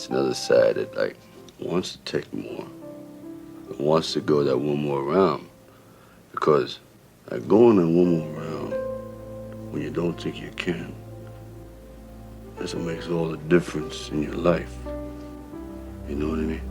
it's another side that like wants to take more, wants to go that one more round, because like going that one more round when you don't think you can, that's what makes all the difference in your life. You know what I mean?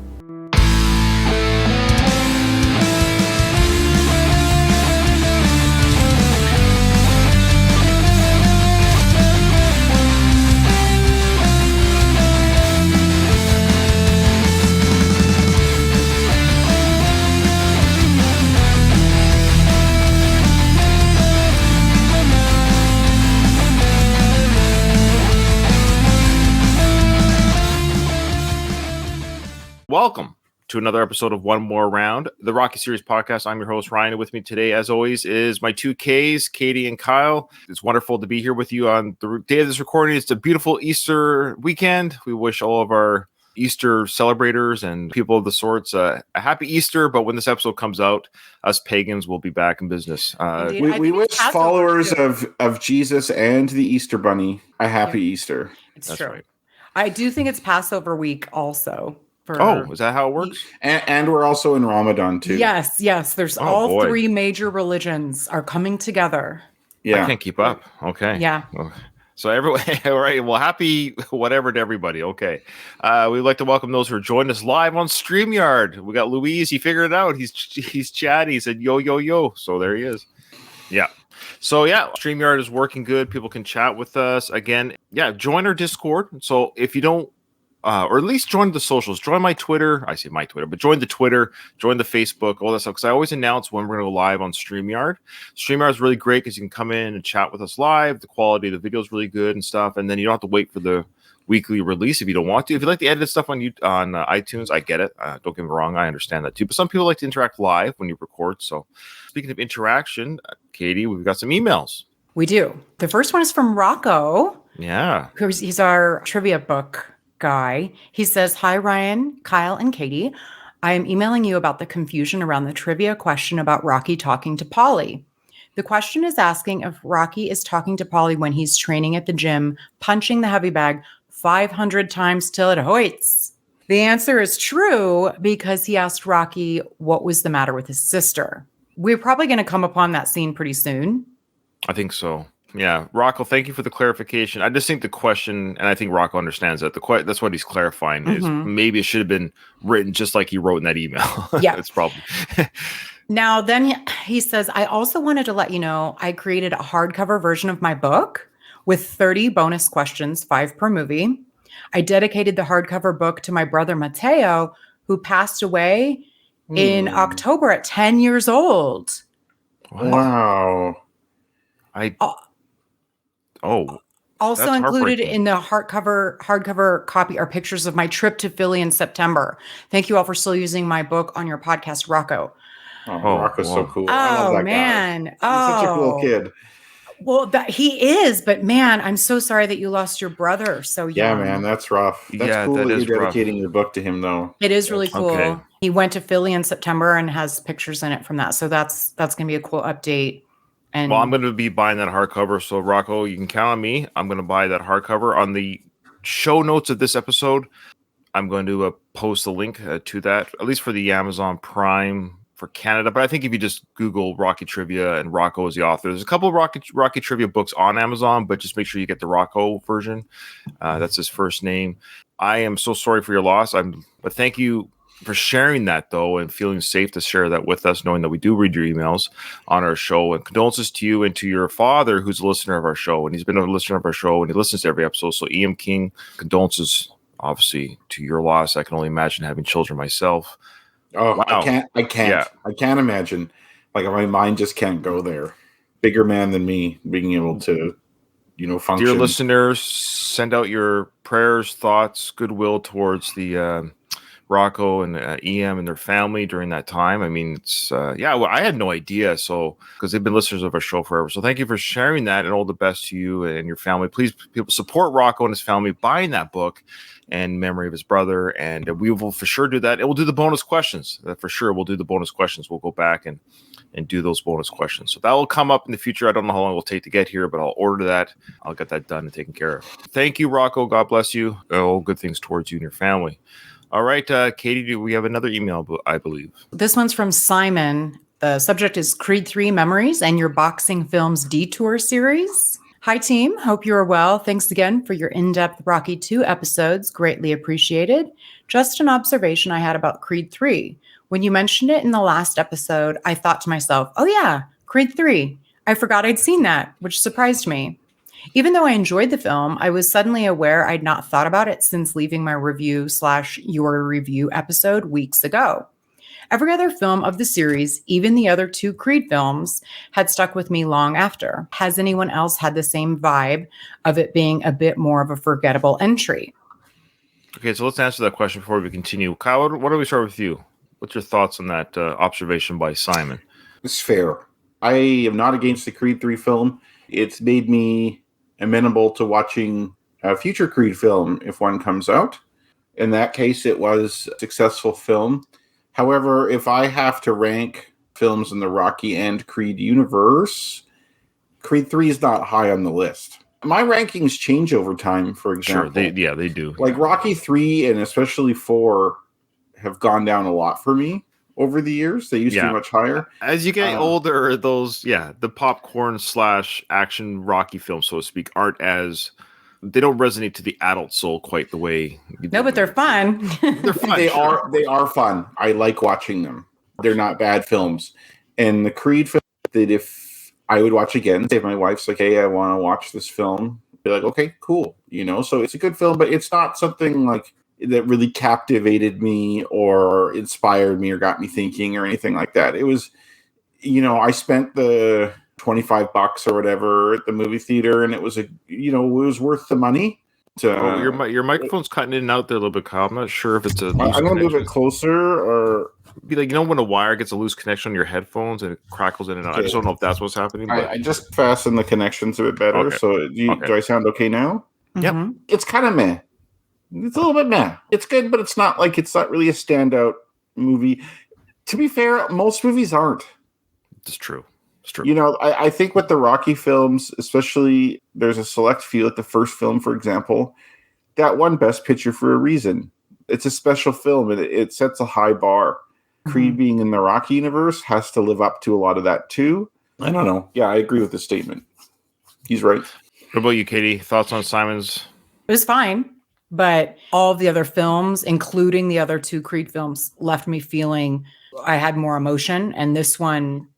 Welcome to another episode of One More Round, the Rocky Series podcast. I'm your host, Ryan, and with me today, as always, is my two Ks, Katie and Kyle. It's wonderful to be here with you on the day of this recording. It's a beautiful Easter weekend. We wish all of our Easter celebrators and people of the sorts a happy Easter, but when this episode comes out, us pagans will be back in business. We wish followers of Jesus and the Easter Bunny a happy Easter. That's true. Right. I do think it's Passover week also. Is that how it works? And we're also in Ramadan too. Yes. There's three major religions are coming together. Yeah, I can't keep up. Okay. Yeah. So everyone, all right. Well, happy whatever to everybody. Okay. We'd like to welcome those who are joining us live on StreamYard. We got Luis. He figured it out. He's chatty. He said yo. So there he is. Yeah. So yeah, StreamYard is working good. People can chat with us again. Yeah. Join our Discord. So if you don't. Or at least join the socials. Join my Twitter. I say my Twitter, but join the Twitter, join the Facebook, all that stuff. Because I always announce when we're going to go live on StreamYard. StreamYard is really great because you can come in and chat with us live. The quality of the video is really good and stuff. And then you don't have to wait for the weekly release if you don't want to. If you like to edit stuff on iTunes, I get it. Don't get me wrong. I understand that too. But some people like to interact live when you record. So speaking of interaction, Katie, we've got some emails. We do. The first one is from Rocco. Yeah. He's our trivia book guy. He says, "Hi, Ryan, Kyle, and Katie. I am emailing you about the confusion around the trivia question about Rocky talking to Paulie. The question is asking if Rocky is talking to Paulie when he's training at the gym, punching the heavy bag 500 times till it hoits. The answer is true because he asked Rocky what was the matter with his sister. We're probably going to come upon that scene pretty soon. I think so. Yeah, Rocco, thank you for the clarification. I just think the question, and I think Rocco understands that that's what he's clarifying is maybe it should have been written just like he wrote in that email. Yeah, it's probably. Now, then he says, I also wanted to let you know I created a hardcover version of my book with 30 bonus questions, 5 per movie. I dedicated the hardcover book to my brother Mateo, who passed away in October at 10 years old. Wow. Also included in the hardcover copy are pictures of my trip to Philly in September. Thank you all for still using my book on your podcast, Rocco." Rocco's so cool. I love that man. Guy. He's such a cool kid. Well, he is, but man, I'm so sorry that you lost your brother so young. Yeah, man, that's rough. That's cool that you're dedicating your book to him, though. It is really cool. Okay. He went to Philly in September and has pictures in it from that. So that's going to be a cool update. Well, I'm going to be buying that hardcover. So, Rocco, you can count on me. I'm going to buy that hardcover. On the show notes of this episode, I'm going to post a link to that, at least for the Amazon Prime for Canada. But I think if you just Google Rocky Trivia and Rocco is the author, there's a couple of Rocky Trivia books on Amazon, but just make sure you get the Rocco version. That's his first name. I am so sorry for your loss. But thank you for sharing that, though, and feeling safe to share that with us, knowing that we do read your emails on our show. And condolences to you and to your father, who's a listener of our show. And he's been a listener of our show, and he listens to every episode. So, Ian King, condolences, obviously, to your loss. I can only imagine having children myself. Oh, wow. I can't imagine. Like, my mind just can't go there. Bigger man than me being able to, function. Dear listeners, send out your prayers, thoughts, goodwill towards the Rocco and EM and their family during that time. I mean, it's well, I had no idea. So because they've been listeners of our show forever. So thank you for sharing that, and all the best to you and your family. Please, people, support Rocco and his family buying that book in memory of his brother. And we will for sure do that. And we'll do the bonus questions. For sure, we'll do the bonus questions. We'll go back and do those bonus questions. So that will come up in the future. I don't know how long it will take to get here, but I'll order that. I'll get that done and taken care of. Thank you, Rocco. God bless you. All good things towards you and your family. All right, Katie, do we have another email, I believe? This one's from Simon. The subject is Creed 3 Memories and your Boxing Films Detour series. Hi, team. Hope you are well. Thanks again for your in-depth Rocky 2 episodes. Greatly appreciated. Just an observation I had about Creed 3. When you mentioned it in the last episode, I thought to myself, oh yeah, Creed 3. I forgot I'd seen that, which surprised me. Even though I enjoyed the film, I was suddenly aware I'd not thought about it since leaving my review/your review episode weeks ago. Every other film of the series, even the other 2 Creed films, had stuck with me long after. Has anyone else had the same vibe of it being a bit more of a forgettable entry? Okay, so let's answer that question before we continue. Kyle, why don't we start with you? What's your thoughts on that observation by Simon? It's fair. I am not against the Creed 3 film. It's made me amenable to watching a future Creed film if one comes out. In that case, it was a successful film. However, if I have to rank films in the Rocky and Creed universe, Creed 3 is not high on the list. My rankings change over time, for example. Sure, they do. Like Rocky 3 and especially 4 have gone down a lot for me over the years. They used to be much higher. As you get older, those, the popcorn / action Rocky films, so to speak, they don't resonate to the adult soul quite the way. No, but they're fun. They're fun. They are fun. I like watching them. They're not bad films. And the Creed film that if I would watch again, if my wife's like, hey, I want to watch this film, be like, okay, cool. So it's a good film, but it's not something like that really captivated me or inspired me or got me thinking or anything like that. It was, I spent the $25 or whatever at the movie theater, and it was it was worth the money. Your microphone's cutting in and out there a little bit, Kyle. I'm not sure if it's a loose I'm going to move it closer or be like, when a wire gets a loose connection on your headphones and it crackles in and out. Okay. I just don't know if that's what's happening. But I just fastened the connections a bit better. Okay. So do I sound okay now? Yep. Mm-hmm. It's kind of meh. It's a little bit meh. It's good, but it's not really a standout movie. To be fair, most movies aren't. It's true. It's true. I think with the Rocky films, especially, there's a select few, like the first film, for example, that won Best Picture for a reason. It's a special film, and it sets a high bar. Mm-hmm. Creed being in the Rocky universe has to live up to a lot of that, too. I don't know. Yeah, I agree with the statement. He's right. What about you, Katie? Thoughts on Simon's? It was fine. But all of the other films, including the other 2 Creed films, left me feeling I had more emotion, and this one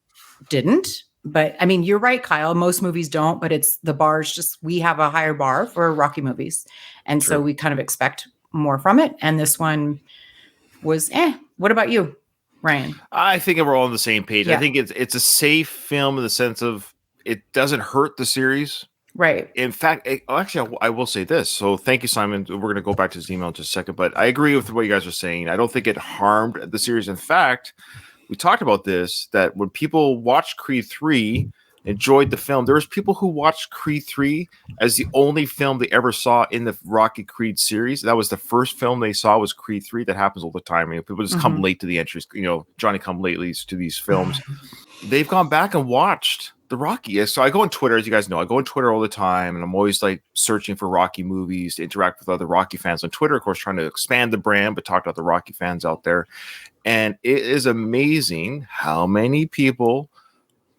didn't. But I mean, you're right, Kyle. Most movies don't, but it's the bar's we have a higher bar for Rocky movies. And so we kind of expect more from it. And this one was What about you, Ryan? I think we're all on the same page. Yeah. I think it's a safe film in the sense of it doesn't hurt the series. Right. In fact, actually, I will say this. So thank you, Simon. We're going to go back to his email in just a second, but I agree with what you guys are saying. I don't think it harmed the series. In fact, we talked about this, that when people watched Creed 3, enjoyed the film, there was people who watched Creed 3 as the only film they ever saw in the Rocky Creed series. That was the first film they saw was Creed 3. That happens all the time. People just come late to the entries, Johnny come lately to these films. They've gone back and watched the Rocky. So I go on Twitter, as you guys know, I go on Twitter all the time, and I'm always searching for Rocky movies to interact with other Rocky fans on Twitter, of course, trying to expand the brand, but talk to other Rocky fans out there. And it is amazing how many people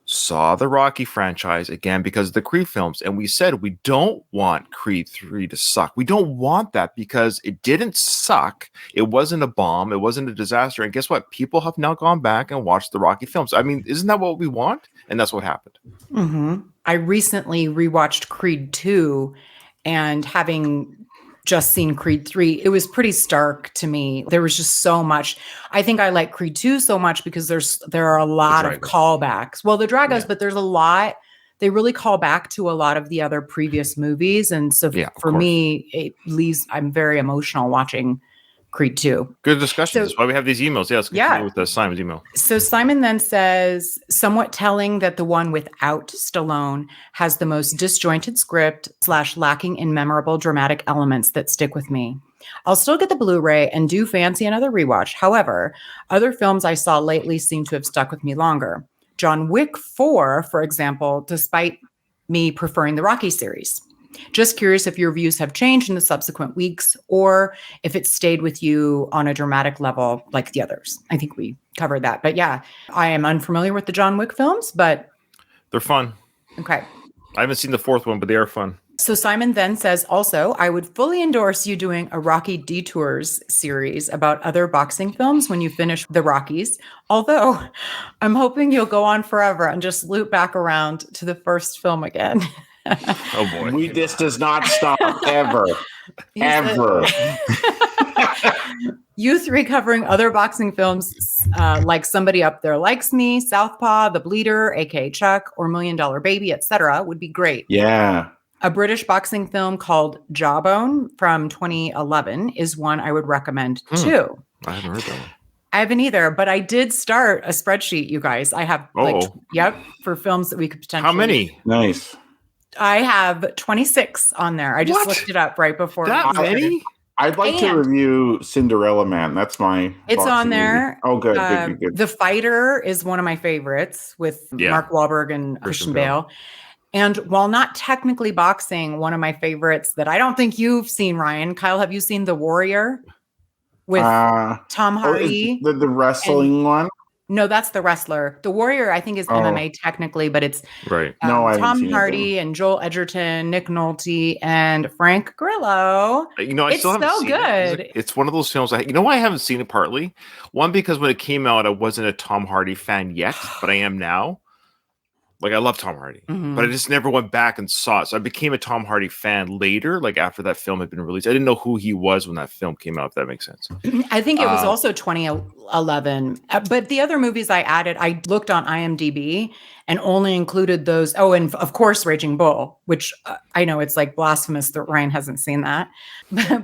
saw the Rocky franchise again because of the Creed films. And we said, we don't want Creed 3 to suck. We don't want that because it didn't suck. It wasn't a bomb. It wasn't a disaster. And guess what? People have now gone back and watched the Rocky films. I mean, isn't that what we want? And that's what happened. Mm-hmm. I recently rewatched Creed 2, and having just seen Creed 3, it was pretty stark to me. There was just so much. I think I like Creed 2 so much because there are a lot of callbacks. Well, the Dragos, but there's a lot. They really call back to a lot of the other previous movies. And so for me, I'm very emotional watching Creed 2. Good discussion. So- That's why we have these emails. Yeah, let's continue with Simon's email. So Simon then says, somewhat telling that the one without Stallone has the most disjointed script / lacking in memorable dramatic elements that stick with me. I'll still get the Blu-ray and do fancy another rewatch. However, other films I saw lately seem to have stuck with me longer. John Wick 4, for example, despite me preferring the Rocky series. Just curious if your views have changed in the subsequent weeks or if it stayed with you on a dramatic level like the others. I think we covered that. But yeah, I am unfamiliar with the John Wick films, but They're fun. okay. I haven't seen the fourth one, but they are fun. So Simon then says, also, I would fully endorse you doing a Rocky Detours series about other boxing films when you finish the Rockies. Although I'm hoping you'll go on forever and just loop back around to the first film again. Oh boy. This does not stop ever. He said- Ever. You three covering other boxing films like Somebody Up There Likes Me, Southpaw, The Bleeder, aka Chuck, or $1 Million Baby, etc. would be great. Yeah. A British boxing film called Jawbone from 2011 is one I would recommend too. I haven't heard that one. I haven't either, but I did start a spreadsheet, you guys. I have for films that we could potentially. How many? Nice. I have 26 on there. I just What? looked it up right before. That we started. many? I'd like to And- review Cinderella Man. That's my. It's boxing on there. movie. Oh, good, good. The Fighter is one of my favorites with Yeah. Mark Wahlberg and Christian Bale. And while not technically boxing, one of my favorites that I don't think you've seen, Ryan. Kyle, have you seen The Warrior with Tom Hardy? The wrestling one? No, that's The Wrestler. The Warrior, I think, is MMA technically, but it's Right. No, I haven't Tom seen it, Hardy and Joel Edgerton, Nick Nolte, and Frank Grillo. You know, I It's still haven't so seen good. it. It's one of those films. You know why I haven't seen it? Partly, one because when it came out, I wasn't a Tom Hardy fan yet, but I am now. Like I love Tom Hardy, Mhm. but I just never went back and saw it. So I became a Tom Hardy fan later, like after that film had been released. I didn't know who he was when that film came out. If that makes sense. I think it was also 2011. But the other movies I added, I looked on IMDb and only included those. Oh, and of course, Raging Bull, which I know it's like blasphemous that Ryan hasn't seen that.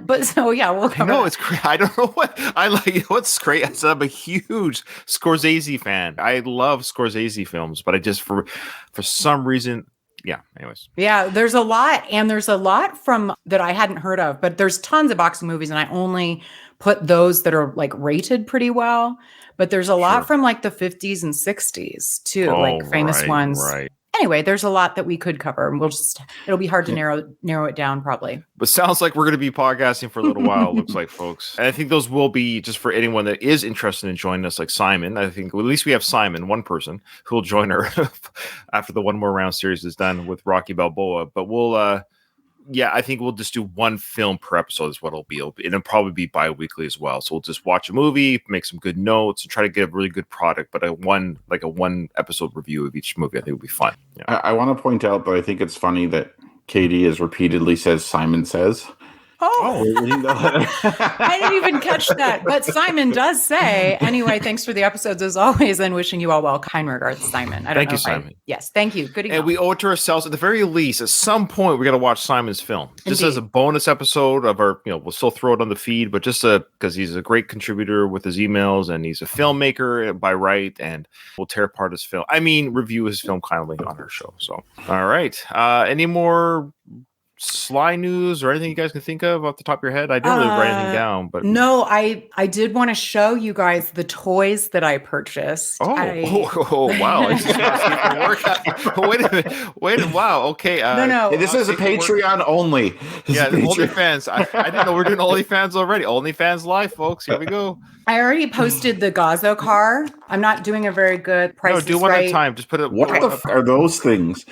But so, yeah, we'll cover No, that. it's great. I don't know what I like. What's great? I said I'm a huge Scorsese fan. I love Scorsese films, but I just for some reason, yeah. Anyways, Yeah, there's a lot. And there's a lot from that I hadn't heard of, but there's tons of boxing movies. And I only put those that are like rated pretty well. But there's a lot Sure. from like the 50s and 60s too, like famous right, ones. right? Anyway, there's a lot that we could cover, and it'll be hard to narrow it down probably. But sounds like we're going to be podcasting for a little while. Looks like, folks. And I think those will be just for anyone that is interested in joining us, like Simon. I think at least we have Simon, one person who will join her after the One More Round series is done with Rocky Balboa. But we'll, yeah, I think we'll just do one film per episode is what it'll be. It'll probably be bi-weekly as well. So we'll just watch a movie, make some good notes, and try to get a really good product. But a one episode review of each movie, I think would be fun. Yeah. I want to point out that I think it's funny that Katie has repeatedly says Simon says. Oh, I didn't even catch that. But Simon does say, anyway, thanks for the episodes as always, and wishing you all well. Kind regards, Simon. I don't Thank know you, if Simon. Yes, thank you. Good email. And we owe it to ourselves, at the very least, at some point, we got to watch Simon's film. Just as a bonus episode of our, we'll still throw it on the feed, but just because he's a great contributor with his emails and he's a filmmaker by right, and we'll tear apart his film. Review his film kindly on our show. So, all right. Any more Sly news or anything you guys can think of off the top of your head? I didn't really write anything down, but no, I did want to show you guys the toys that I purchased. wow! Wait a minute! Wow. Okay. No. Hey, this is a Patreon only. Yeah, OnlyFans. I didn't know we're doing OnlyFans already. OnlyFans live, folks. Here we go. I already posted the Gazzo car. I'm not doing a very good price. No, do one at a time. Just put it. What the are those things?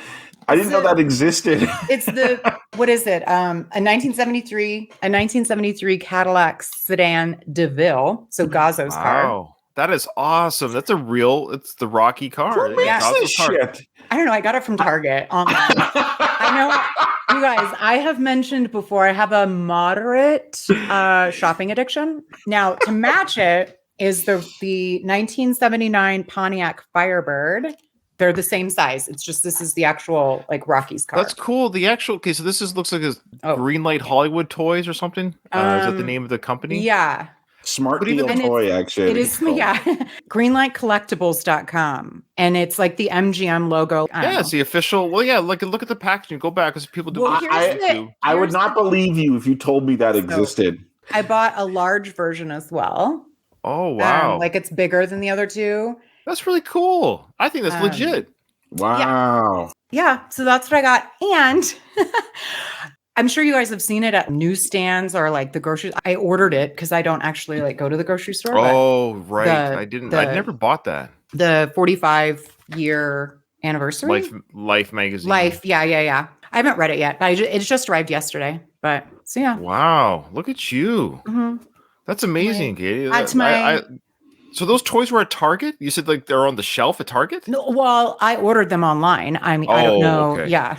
I didn't know that existed. It's the what is it? A 1973 Cadillac sedan DeVille. So Gazzo's car. Wow, that is awesome. It's the Rocky car. Who makes Yeah. this shit? I don't know. I got it from Target online. I know, you guys. I have mentioned before. I have a moderate shopping addiction. Now, to match it is the 1979 Pontiac Firebird. They're the same size. It's just this is the actual like Rocky's car. That's cool. The actual okay, so this looks like a Greenlight Hollywood Toys or something. Is that the name of the company? Yeah. Smart But even- deal And toy, actually. It is, yeah. Greenlightcollectibles.com. And it's like the MGM logo. I don't Yeah, know. it's the official. Well, yeah, look at the packaging. Go back because people do. Well, watch here's it the- too. I would here's not the- believe you if you told me that So- existed. I bought a large version as well. Oh wow, Like it's bigger than the other two. that's really cool. I think that's Um, legit. Wow. Yeah, so that's what I got. And I'm sure you guys have seen it at newsstands or like the grocery. I ordered it because I don't actually like go to the grocery store. but Oh right, the- I didn't. the- I never bought that. the 45-year anniversary. Life magazine. Life. Yeah. I haven't read it yet. But it's just arrived yesterday. But so yeah. Wow, look at you. Mhm. That's amazing, Katie. Add to my- So those toys were at Target? You said like they're on the shelf at Target? No, well, I ordered them online. I mean, I don't Oh, know. okay. Yeah.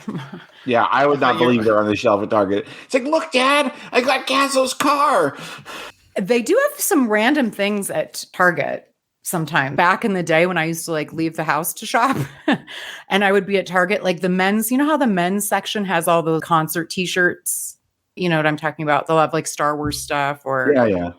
Yeah, I would thought not you- believe they're on the shelf at Target. It's like, look, Dad, I got Gazzo's car. They do have some random things at Target sometimes. Back in the day when I used to like leave the house to shop and I would be at Target, like the men's, you know how the men's section has all those concert t-shirts? You know what I'm talking about? They'll have like Star Wars stuff or Yeah.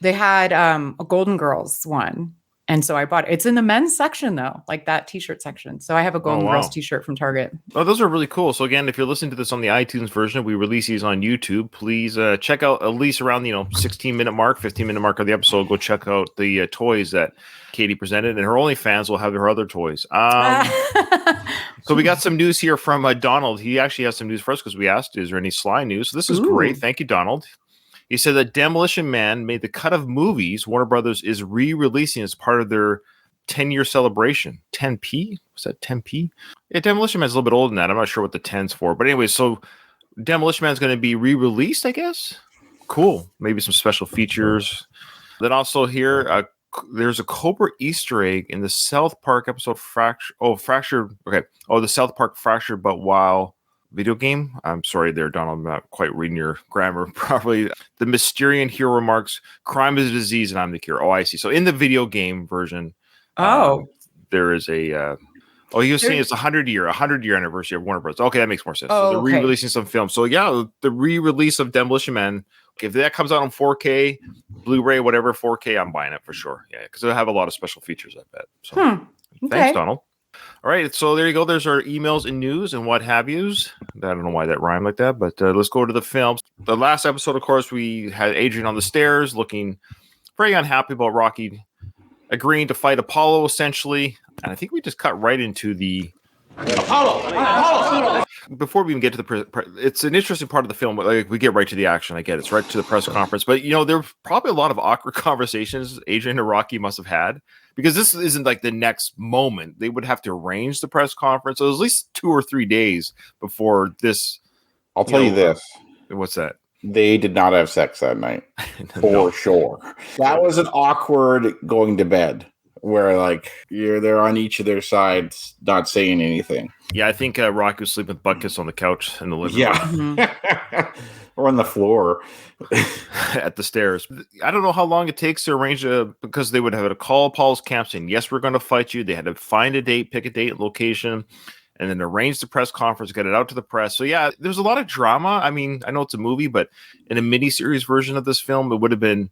they had a Golden Girls one. And so I bought it. It's in the men's section though, like that t-shirt section. So I have a Golden wow. Girls t-shirt from Target. Oh, those are really cool. So again, if you're listening to this on the iTunes version, we release these on YouTube. Please check out at least around 16-minute mark, 15-minute mark of the episode. Go check out the toys that Katie presented, and her OnlyFans will have her other toys. So we got some news here from Donald. He actually has some news for us because we asked, is there any Sly news? So this is great. Ooh. Thank you, Donald. He said that Demolition Man made the cut of movies Warner Brothers is re-releasing as part of their 10-year celebration. 10p? Was that 10p? Yeah, Demolition Man's a little bit older than that. I'm not sure what the 10's for. But anyway, so Demolition Man's going to be re-released, I guess? Cool. Maybe some special features. Then also here, there's a Cobra Easter egg in the South Park episode Fractured. Okay. Oh, the South Park Fractured But Wow video game. I'm sorry there, Donald. I'm not quite reading your grammar properly. The Mysterian hero remarks, crime is a disease and I'm the cure. Oh, I see. So in the video game version, there is a... he was saying it's 100-year anniversary of Warner Bros. Okay, that makes more sense. So they're re-releasing some films. So yeah, the re-release of Demolition Man, if that comes out on 4K, Blu-ray, whatever, 4K, I'm buying it for sure. Yeah, because it'll have a lot of special features, I bet. So Okay. thanks, Donald. All right, so there you go. There's our emails and news and what have yous. I don't know why that rhymed like that, but let's go to the films. The last episode, of course, we had Adrian on the stairs looking very unhappy about Rocky agreeing to fight Apollo, essentially. And I think we just cut right into the Apollo. Before we even get to the, it's an interesting part of the film. But like, we get right to the action. I get it's right to the press conference. But there were probably a lot of awkward conversations Adrian and Rocky must have had because this isn't like the next moment. They would have to arrange the press conference. So it was at least 2 or 3 days before this. I'll tell you this. What's that? They did not have sex that night. No. For sure. That was an awkward going to bed where like they're on each of their sides, not saying anything. Yeah, I think Rocky was sleeping with Butkus on the couch in the living room. Yeah. Or on the floor. At the stairs. I don't know how long it takes to arrange because they would have to call Paul's camp saying, yes, we're going to fight you. They had to find a date, pick a date and location, and then arrange the press conference, get it out to the press. So yeah, there's a lot of drama. I mean, I know it's a movie, but in a miniseries version of this film, it would have been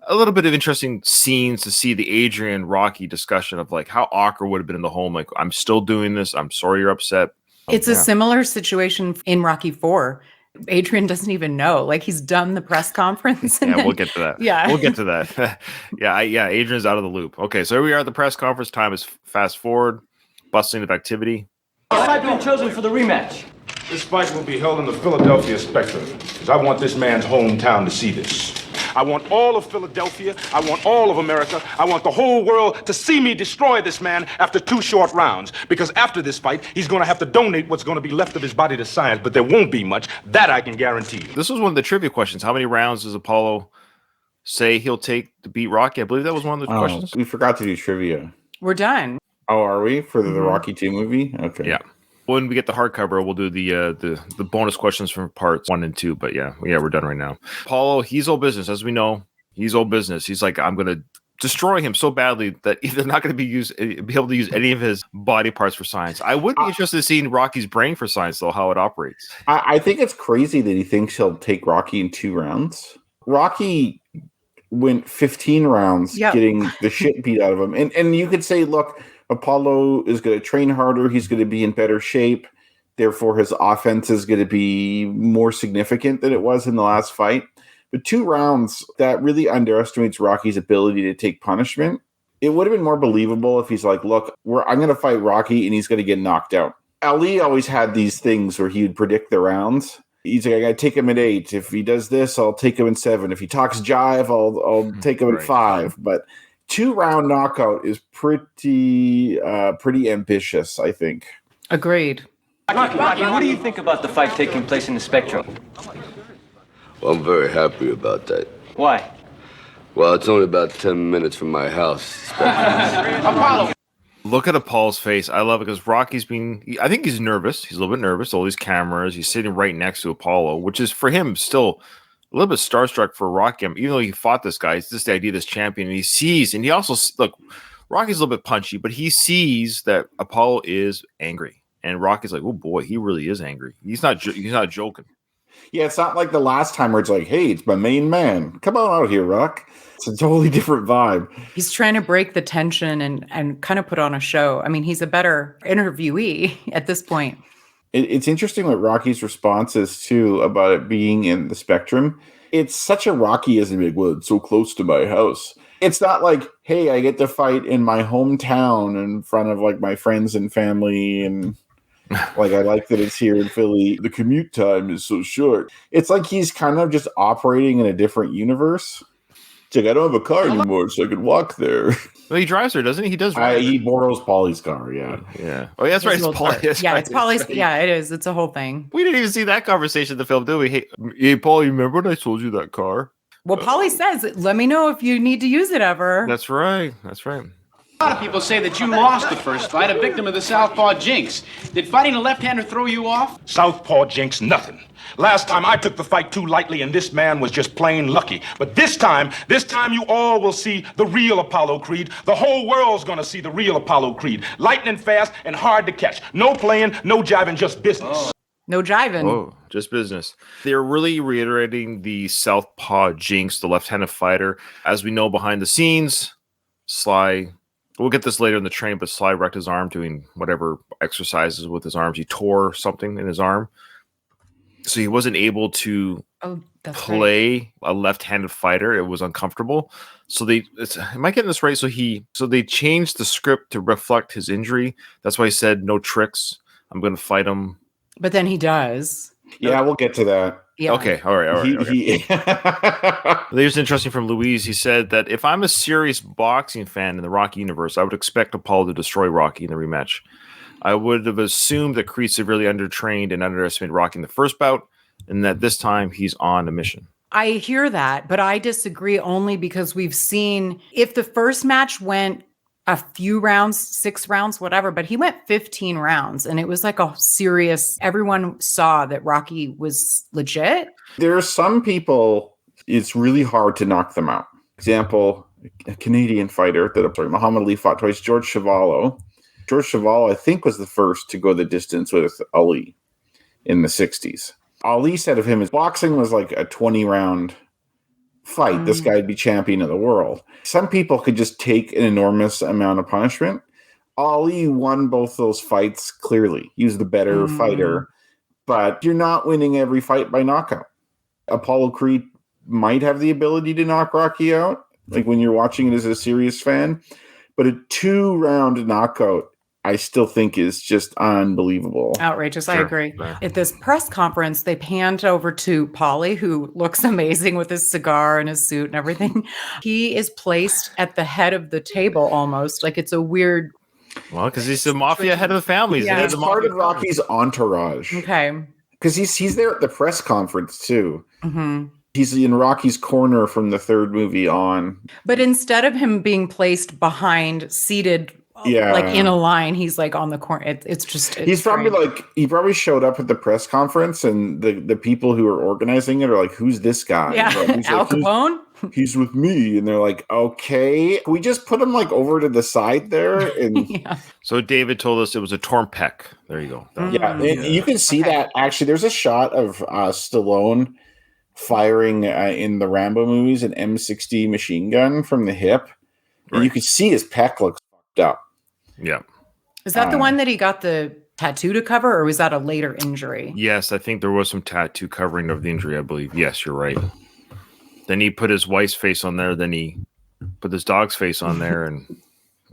a little bit of interesting scenes to see the Adrian Rocky discussion of like how awkward would have been in the home. Like, I'm still doing this. I'm sorry you're upset. It's a similar situation in Rocky 4. Adrian doesn't even know. Like he's done the press conference. Yeah, we'll get to that. Yeah. We'll get to that. Yeah, Adrian's out of the loop. Okay, so here we are at the press conference. Time is fast forward, bustling of activity. I've been chosen for the rematch. This fight will be held in the Philadelphia Spectrum, because I want this man's hometown to see this. I want all of Philadelphia, I want all of America, I want the whole world to see me destroy this man after 2 short rounds. Because after this fight, he's going to have to donate what's going to be left of his body to science, but there won't be much. That I can guarantee you. This was one of the trivia questions. How many rounds does Apollo say he'll take to beat Rocky? I believe that was one of the questions. We forgot to do trivia. We're done. Oh, are we? For the Rocky 2 movie? Okay. Yeah. When we get the hardcover, we'll do the bonus questions from parts 1 and 2. But yeah, we're done right now. Apollo, he's all business, as we know. He's all business. He's like, I'm going to destroy him so badly that they're not going to be able to use any of his body parts for science. I would be interested in seeing Rocky's brain for science, though, how it operates. I think it's crazy that he thinks he'll take Rocky in 2 rounds. Rocky went 15 rounds Yep. getting the shit beat out of him. And you could say, look, Apollo is going to train harder. He's going to be in better shape. Therefore, his offense is going to be more significant than it was in the last fight. But 2 rounds, that really underestimates Rocky's ability to take punishment. It would have been more believable if he's like, look, I'm going to fight Rocky and he's going to get knocked out. Ali always had these things where he would predict the rounds. He's like, I got to take him at 8. If he does this, I'll take him in 7. If he talks jive, I'll take him at 5. But 2-round knockout is pretty ambitious, I think. Agreed. Rocky, what do you think about the fight taking place in the Spectrum? Well, I'm very happy about that. Why? Well, it's only about 10 minutes from my house. Look at Apollo's face. I love it because I think he's nervous. He's a little bit nervous. All these cameras. He's sitting right next to Apollo, which is for him still a little bit starstruck for Rocky. Even though he fought this guy, it's just the idea of this champion. And he sees, and he also, look, Rocky's a little bit punchy, but he sees that Apollo is angry. And Rocky's like, oh boy, he really is angry. He's not joking. Yeah, it's not like the last time where it's like, hey, it's my main man. Come on out here, Rock. It's a totally different vibe. He's trying to break the tension and kind of put on a show. I mean, he's a better interviewee at this point. It's interesting what Rocky's response is, too, about it being in the Spectrum. It's such a Rocky-ism, like, well, it's so close to my house. It's not like, hey, I get to fight in my hometown in front of, like, my friends and family, and, like, I like that it's here in Philly. The commute time is so short. It's like he's kind of just operating in a different universe. It's like, I don't have a car anymore, so I can walk there. Well, he drives her, doesn't he? He does drive He borrows Polly's car, yeah. Yeah. Oh, yeah, that's right. It's Pauly. It's Polly's. Yeah, it is. It's a whole thing. We didn't even see that conversation in the film, did we? Hey, Paul, you remember when I told you that car? Well, Polly says, let me know if you need to use it ever. That's right. A lot of people say that you lost the first fight, a victim of the southpaw jinx. Did fighting a left-hander throw you off? Southpaw jinx nothing. Last time I took the fight too lightly and this man was just plain lucky. But this time you all will see the real Apollo Creed. The whole world's gonna see the real Apollo Creed. Lightning fast and hard to catch. No playing, no jiving, just business. No jiving. Oh, just business. They're really reiterating the southpaw jinx, the left-handed fighter. As we know behind the scenes, Sly, we'll get this later in the train, but Sly wrecked his arm doing whatever exercises with his arms. He tore something in his arm. So he wasn't able to play a left-handed fighter. It was uncomfortable. So am I getting this right? So they changed the script to reflect his injury. That's why he said no tricks. I'm going to fight him. But then he does. Yeah, we'll get to that. Yeah. Okay. All right. Okay. There's interesting from Louise. He said that if I'm a serious boxing fan in the Rocky universe, I would expect Apollo to destroy Rocky in the rematch. I would have assumed that Creed severely undertrained and underestimated Rocky in the first bout, and that this time he's on a mission. I hear that, but I disagree only because we've seen if the first match went a few rounds, 6 rounds, whatever, but he went 15 rounds and it was like a serious, everyone saw that Rocky was legit. There are some people, it's really hard to knock them out. Example, a Canadian fighter Muhammad Ali fought twice, George Chuvalo. George Chuvalo, I think, was the first to go the distance with Ali in the 60s. Ali said of him, his boxing was like a 20-round fight. This guy would be champion of the world. Some people could just take an enormous amount of punishment. Ali won both those fights clearly. He was the better fighter, but you're not winning every fight by knockout. Apollo Creed might have the ability to knock Rocky out, like when you're watching it as a serious fan, but a 2-round knockout I still think is just unbelievable. Outrageous. Sure. I agree. Yeah. At this press conference, they panned over to Pauly, who looks amazing with his cigar and his suit and everything. He is placed at the head of the table almost. Like it's a weird. Well, because he's the mafia head of the family. Yeah. It's part of Rocky's entourage. Okay. Because he's there at the press conference too. Mm-hmm. He's in Rocky's corner from the third movie on. But instead of him being placed behind, seated, like in a line, he's like on the corner. He's probably like, he probably showed up at the press conference and the people who are organizing it are like, who's this guy? Yeah. He's Al like, Capone? He's with me. And they're like, okay, can we just put him like over to the side there? And Yeah. So David told us it was a torn pec. There you go. yeah, and you can see that actually. There's a shot of Stallone firing in the Rambo movies an M60 machine gun from the hip. And you could see his pec looks fucked up. Yeah. Is that the one that he got the tattoo to cover, or was that a later injury? Yes, I think there was some tattoo covering of the injury, I believe. Yes, you're right. Then he put his wife's face on there. Then he put his dog's face on there. And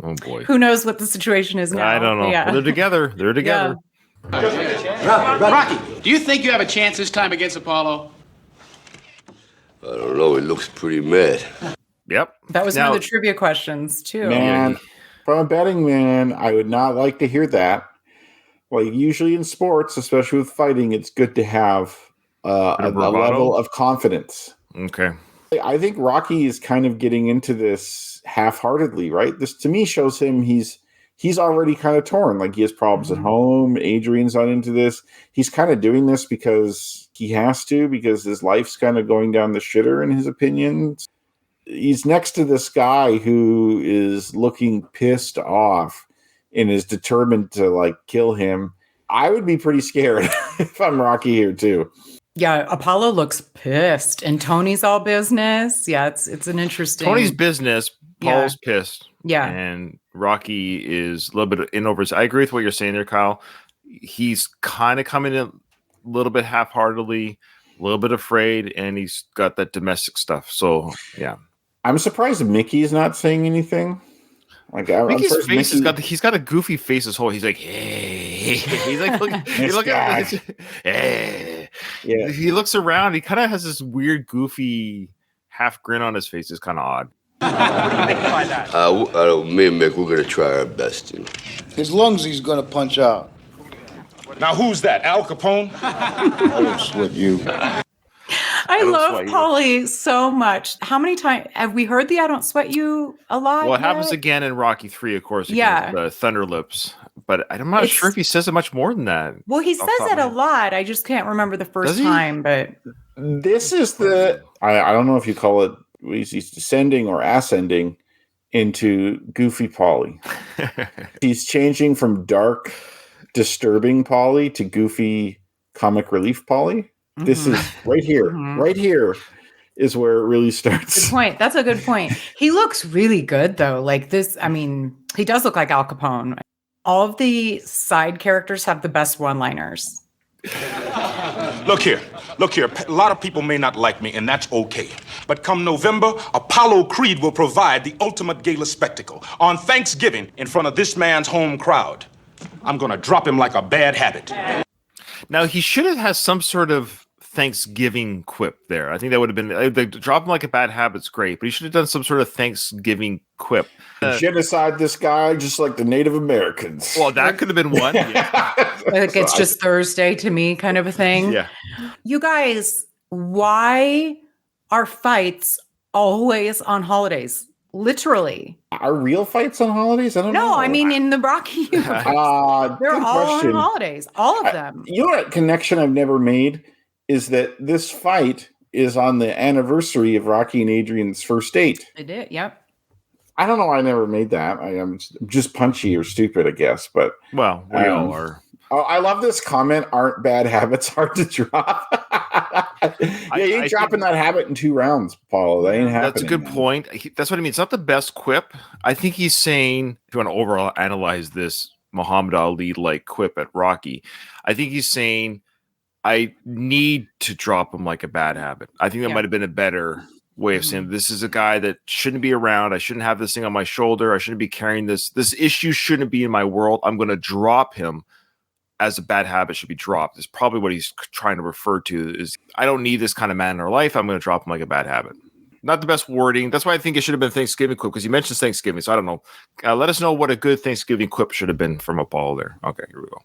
oh, boy. Who knows what the situation is now? I don't know. Yeah. They're together. They're together. Rocky, do you think you have a chance this time against Apollo? I don't know. He looks pretty mad. Yep. That was Now- one of the trivia questions, too. Man, from a betting man, I would not like to hear that. Like, usually in sports, especially with fighting, it's good to have a bravado? level of confidence. Okay. I think Rocky is kind of getting into this half-heartedly, right? This, to me, shows him he's already kind of torn. Like, he has problems at home. Adrian's not into this. He's kind of doing this because he has to, because his life's kind of going down the shitter, in his opinion. He's next to this guy who is looking pissed off and is determined to, like, kill him. I would be pretty scared if I'm Rocky here, too. Yeah, Apollo looks pissed, and Tony's all business. Yeah, it's an interesting. Tony's business. Paul's pissed. Yeah. And Rocky is a little bit in over his. I agree with what you're saying there, Kyle. He's kind of coming in a little bit half-heartedly, a little bit afraid, and he's got that domestic stuff. So, yeah. I'm surprised Mickey's not saying anything. Like, Mickey's face he's got a goofy face as whole. He's like, hey, he's like, look at hey. Yeah. He looks around. He kind of has this weird, goofy half grin on his face. It's kind of odd. Me and Mick, we're gonna try our best. You know. His lungs he's gonna punch out. Now, who's that? Al Capone? I don't sweat you. I don't love sweat you. Paulie so much. How many times have we heard the "I don't sweat you" a lot? Well, it happens yet? again in Rocky 3, of course. Yeah. Against, Thunder Lips. But I'm not sure if he says it much more than that. Well, he off says the top it of a my lot. I just can't remember the first Does he? time. But This is the I don't know if you call it he's descending or ascending into Goofy Paulie. He's changing from dark, disturbing Paulie to goofy comic relief Paulie. This is right here. Right here is where it really starts. good point. That's a good point. He looks really good though. Like this. I mean, he does look like Al Capone. All of the side characters have the best one-liners. Look here. A lot of people may not like me, and that's okay. But come November, Apollo Creed will provide the ultimate gala spectacle on Thanksgiving in front of this man's home crowd. I'm gonna drop him like a bad habit. Now, he should have had some sort of Thanksgiving quip there. I think that would have been the drop him like a bad habit's great, but he should have done some sort of Thanksgiving quip. Genocide this guy just like the Native Americans. Well, that could have been one. Yeah. Like it's just Thursday to me, kind of a thing. Yeah. You guys, why are fights always on holidays? Literally. Are real fights on holidays? I don't know. No, I mean in the Rocky universe. They're good all question. on holidays. All of them. You know what connection I've never made is that this fight is on the anniversary of Rocky and Adrian's first date. They did. Yep. I don't know why I never made that. I am just punchy or stupid, I guess. But Well, we all are. oh, I love this comment. Aren't bad habits hard to drop? You ain't dropping that habit in 2 rounds, Paul. That ain't happening. That's a good point. That's what I mean. It's not the best quip. I think he's saying, if you want to overall analyze this Muhammad Ali like quip at Rocky, I think he's saying, I need to drop him like a bad habit. I think that might have been a better way of saying this is a guy that shouldn't be around. I shouldn't have this thing on my shoulder. I shouldn't be carrying this. This issue shouldn't be in my world. I'm going to drop him as a bad habit should be dropped. Is probably what he's trying to refer to is I don't need this kind of man in our life. I'm going to drop him like a bad habit. Not the best wording. That's why I think it should have been Thanksgiving quip because he mentions Thanksgiving. So I don't know. Let us know what a good Thanksgiving quip should have been from Apollo there. Okay, here we go.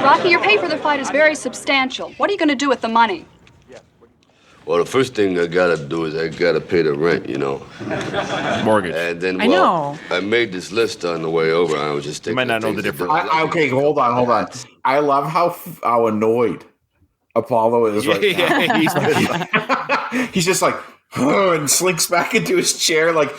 Rocky, your pay for the fight is very substantial. What are you going to do with the money? Well, the first thing I gotta do is I gotta pay the rent, you know. Mortgage. And then, I know. I made this list on the way over. I was just thinking. You might not know things the to do. difference. Okay, hold on. I love how annoyed Apollo is right now. He's just like, and slinks back into his chair like,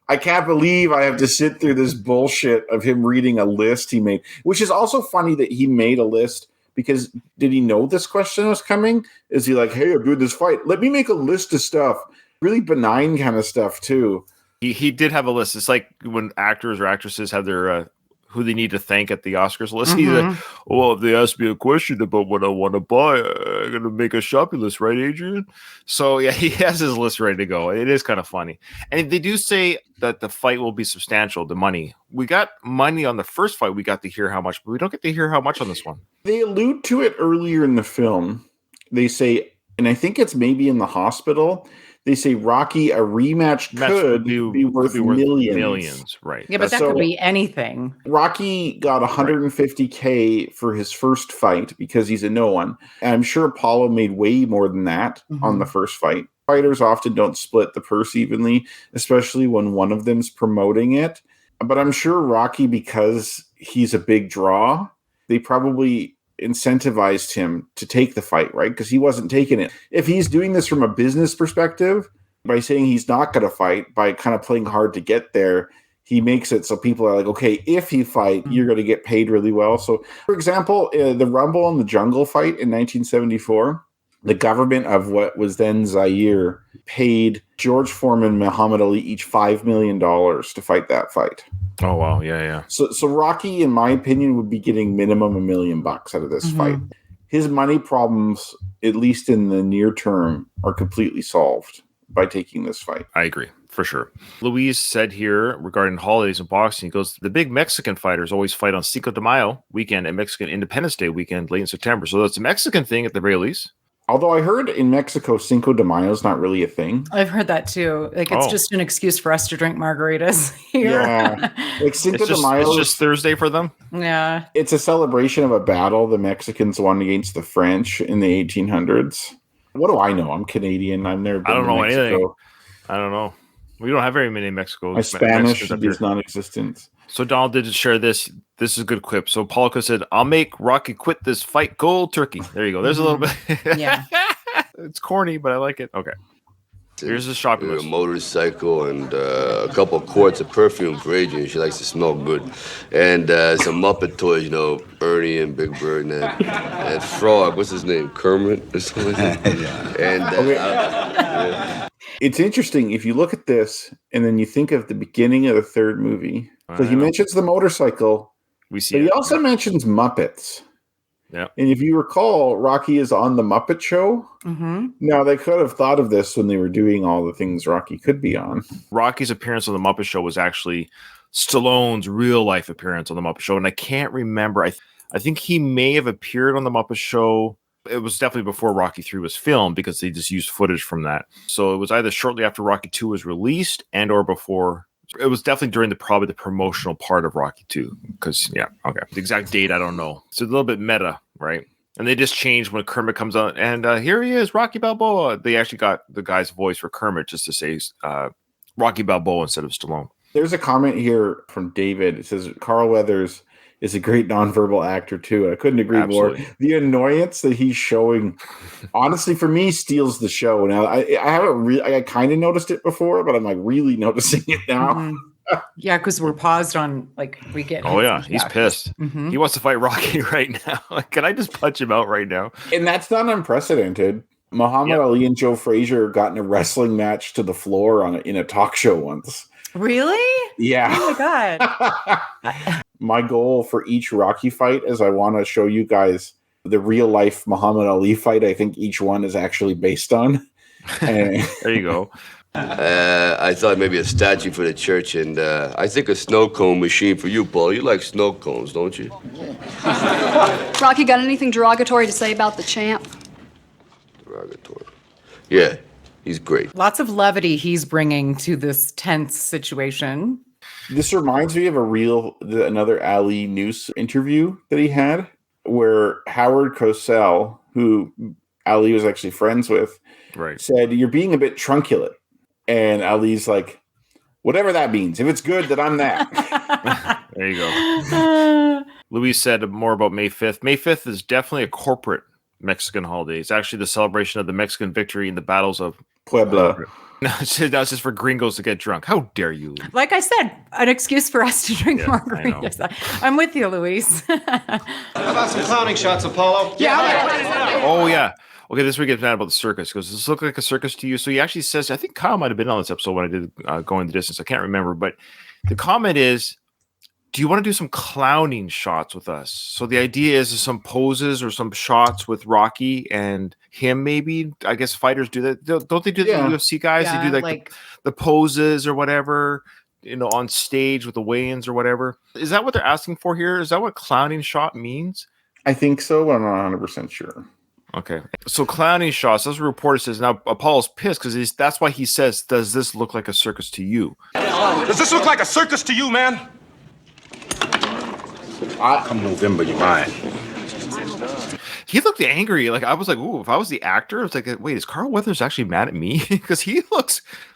I can't believe I have to sit through this bullshit of him reading a list he made, which is also funny that he made a list because did he know this question was coming? Is he like, hey, I'm doing this fight. Let me make a list of stuff. Really benign kind of stuff too. He did have a list. It's like when actors or actresses have their who they need to thank at the Oscars list. He's like, well, if they ask me a question about what I want to buy, I'm going to make a shopping list, right, Adrian? So, yeah, he has his list ready to go. It is kind of funny. And they do say that the fight will be substantial, the money. We got money on the first fight. We got to hear how much, but we don't get to hear how much on this one. They allude to it earlier in the film. They say, and I think it's maybe in the hospital, they say, Rocky, a rematch could be worth millions. Millions, right. Yeah, but that could be anything. Rocky got $150K for his first fight because he's a no one. And I'm sure Apollo made way more than that on the first fight. Fighters often don't split the purse evenly, especially when one of them's promoting it. But I'm sure Rocky, because he's a big draw, they probably incentivized him to take the fight, right? Because he wasn't taking it. If he's doing this from a business perspective, by saying he's not going to fight, by kind of playing hard to get there, he makes it so people are like, okay, if you fight, you're going to get paid really well. So, for example, the Rumble in the Jungle fight in 1974, the government of what was then Zaire paid George Foreman and Muhammad Ali each $5 million to fight that fight. Oh, wow. Yeah. So Rocky, in my opinion, would be getting minimum $1 million out of this fight. His money problems, at least in the near term, are completely solved by taking this fight. I agree, for sure. Luis said here regarding holidays and boxing, he goes, the big Mexican fighters always fight on Cinco de Mayo weekend and Mexican Independence Day weekend late in September. So that's a Mexican thing at the very least. Although I heard in Mexico, Cinco de Mayo is not really a thing. I've heard that too. Like it's just an excuse for us to drink margaritas here. Yeah, like Cinco de Mayo. It's just Thursday for them. Yeah, it's a celebration of a battle the Mexicans won against the French in the 1800s. What do I know? I'm Canadian. I've never been I don't to know Mexico. anything. I don't know. We don't have very many Mexico. My Spanish is non-existent. So Donald did share this. This is a good clip. So Paulico said, I'll make Rocky quit this fight cold turkey. There you go. There's a little bit. Yeah. It's corny, but I like it. Okay. Here's the shopping list. A motorcycle and a couple of quarts of perfume for Adrian. She likes to smell good. And some Muppet toys, Ernie and Big Bird and that frog. What's his name? Kermit or something like that? And it's interesting. If you look at this and then you think of the beginning of the third movie, so he mentions the motorcycle, we see, but he also mentions Muppets. Yeah. And if you recall, Rocky is on the Muppet Show. Now, they could have thought of this when they were doing all the things Rocky could be on. Rocky's appearance on the Muppet Show was actually Stallone's real life appearance on the Muppet Show. And I can't remember. I think he may have appeared on the Muppet Show. It was definitely before Rocky 3 was filmed because they just used footage from that. So it was either shortly after Rocky 2 was released and or before. It was definitely during probably the promotional part of Rocky 2. Because, yeah, okay. The exact date, I don't know. It's a little bit meta, right? And they just changed when Kermit comes on. And here he is, Rocky Balboa. They actually got the guy's voice for Kermit just to say Rocky Balboa instead of Stallone. There's a comment here from David. It says, Carl Weathers is a great nonverbal actor, too. I couldn't agree more. The annoyance that he's showing, honestly, for me, steals the show. Now, I haven't really, I kind of noticed it before, but I'm like really noticing it now. Yeah, because we're paused on we get. Oh yeah, he's pissed. He wants to fight Rocky right now. Can I just punch him out right now? And that's not unprecedented. Muhammad Ali and Joe Frazier got in a wrestling match to the floor in a talk show once. Really? Yeah. Oh my god. My goal for each Rocky fight is I want to show you guys the real life Muhammad Ali fight. I think each one is actually based on. There you go. I thought maybe a statue for the church, and I think a snow cone machine for you, Paul. You like snow cones, don't you? Rocky, got anything derogatory to say about the champ? Derogatory. Yeah, he's great. Lots of levity he's bringing to this tense situation. This reminds me of another Ali News interview that he had where Howard Cosell, who Ali was actually friends with, said, "You're being a bit trunculate." And Ali's like, whatever that means. If it's good, then I'm that. There you go. Luis said more about May 5th. May 5th is definitely a corporate Mexican holiday. It's actually the celebration of the Mexican victory in the battles of Puebla. That's just for gringos to get drunk. How dare you? Like I said, an excuse for us to drink Yeah, I know. margaritas. I'm with you, Luis. How about some clowning shots, Apollo? Oh yeah. Okay, this week it's mad about the circus. He goes, does this look like a circus to you? So he actually says, I think Kyle might have been on this episode when I did Going the Distance. I can't remember, but the comment is, do you want to do some clowning shots with us? So the idea is some poses or some shots with Rocky and him. Maybe I guess fighters do that. Don't they do that? Yeah. The UFC guys, Yeah, they do like the poses or whatever, on stage with the weigh-ins or whatever. Is that what they're asking for here? Is that what clowning shot means? I think so, but I'm not 100% sure. Okay. So clowning shots, as a reporter says, now Apollo's pissed because that's why he says, does this look like a circus to you? Does this look like a circus to you, man? Come November, you're mine. He looked angry. Like, I was like, ooh, if I was the actor, I was like, wait, is Carl Weathers actually mad at me? Because he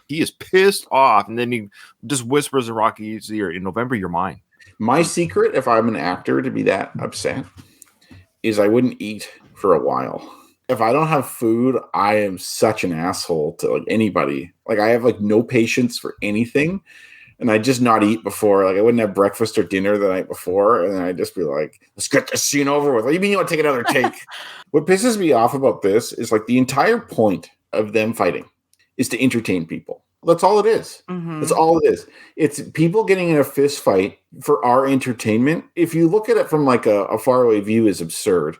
is pissed off. And then he just whispers in Rocky's ear, in November, you're mine. My secret, if I'm an actor to be that upset, is I wouldn't eat for a while. If I don't have food, I am such an asshole to like anybody. Like I have like no patience for anything, and I just not eat before. Like I wouldn't have breakfast or dinner the night before, and then I'd just be like, "Let's get this scene over with." What do you mean you want to take another take? What pisses me off about this is like the entire point of them fighting is to entertain people. That's all it is. Mhm. That's all it is. It's people getting in a fist fight for our entertainment. If you look at it from like a faraway view, is absurd.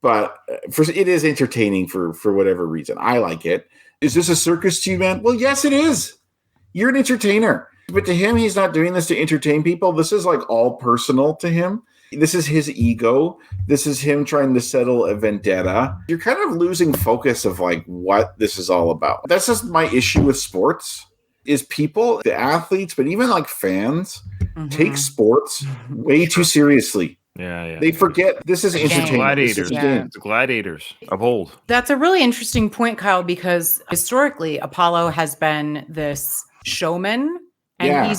But it is entertaining for whatever reason. I like it. Is this a circus to you, man? Well, yes, it is. You're an entertainer. But to him, he's not doing this to entertain people. This is like all personal to him. This is his ego. This is him trying to settle a vendetta. You're kind of losing focus of like what this is all about. That's just my issue with sports is people, the athletes, but even like fans take sports way too seriously. Yeah. They forget this is entertainment. Gladiators. This is a game. The gladiators of old. That's a really interesting point, Kyle, because historically, Apollo has been this showman. And